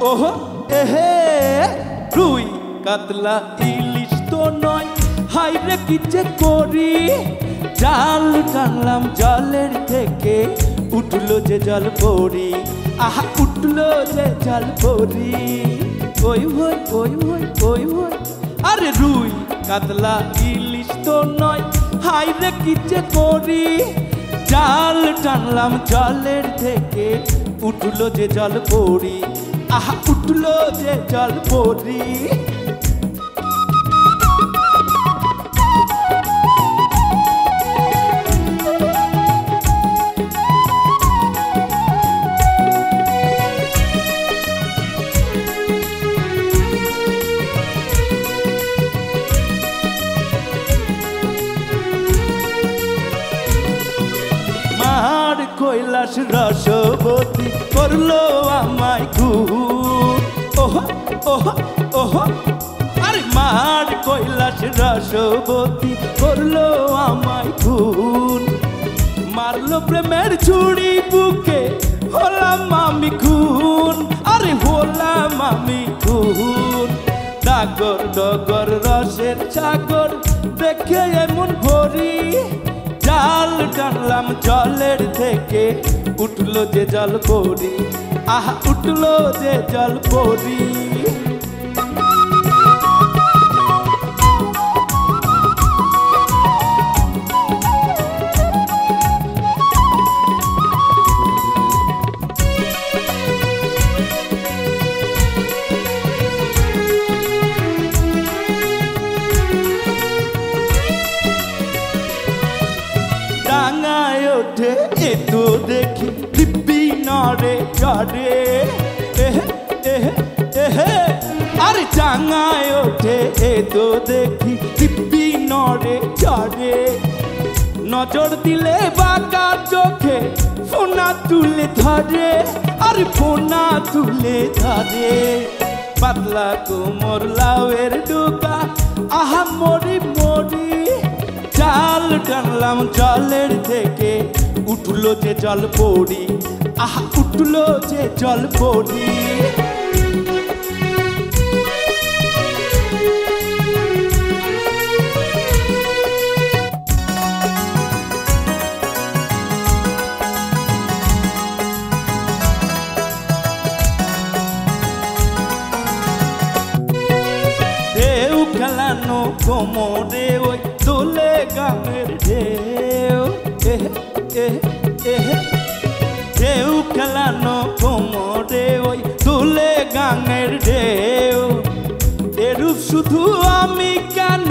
ওহো এহে রুই কাতলা ইলিশ তো নয়, হাই রে কি যে করি। জাল টানলাম জলের থেকে, উঠলো যে জল পড়ি, আহা উঠলো যে জল পড়ি। ওই হই ওই হই ওই হই, আরে রুই কাতলা ইলিশ তো নয়, হাই রে কি যে করি। জাল টানলাম জলের থেকে, উঠলো যে জল পড়ি, আহা উঠলো যে জল পড়ি। কৈলাস রসবতী করলো আমায় খুন। ওহো ওহো ওহো, আরে মার কৈলাস রসবতী করলো আমায় খুন। মারলো প্রেমের ছুরি বুকে, হলাম আমি খুন, আরে হলাম আমি খুন। ডাগর ডগর রসের সাগর দেখে এমন ভরি। জাল টানলাম জলের থেকে, উঠলো যে জল পড়ি, আহা উঠলো যে জল পড়ি। ডাঙায় ওঠে এ তো দেখি দিব্যি নড়ে চড়ে, এহে এহে এহে, আরে ডাঙায় ওঠে এ তো দেখি দিব্যি নড়ে চড়ে। নজর দিলে বাঁকা চোখে ফোনা তুলে ধরে, আরে ফোনা তুলে ধরে। পাতলা কোমর লাউয়ের ডোকা, আহা মরি মরি। জাল টানলাম জলের থেকে, উঠলো যে জল পড়ি, আহা উঠলো যে জল পড়ি। ঢেউ খেলানো কোমরে ওই দোলে গানের ঢেউ, এহে এহে এহে, ঢেউ খেলানো কোমরে ওই দোলে গানের ঢেউ। এরূপ শুধু আমি কেন,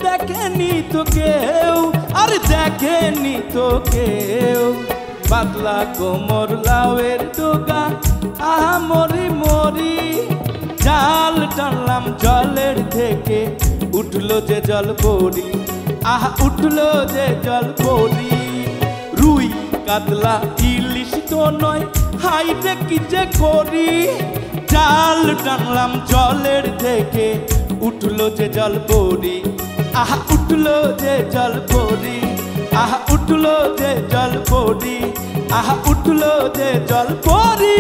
দেখেনি তো কেউ, আরে দেখেনি তো কেউ। পাতলা কোমর লাউয়ের ডোকা, আহা মরি মরি। জাল টানলাম জলের থেকে, উঠলো যে জল পড়ি, আহা উঠলো যে জল পড়ি। রুই কাতলা ইলিশ তো নয়, হাই রে কি যে করি। জাল টানলাম জলের থেকে, উঠলো যে জল পড়ি, আহা উঠলো যে জল পড়ি, আহা উঠলো যে জল পড়ি, আহা উঠলো যে জল পড়ি।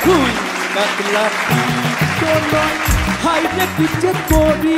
রুই কাতলা ইলিশ তো নয়, হাই রে কি যে করি।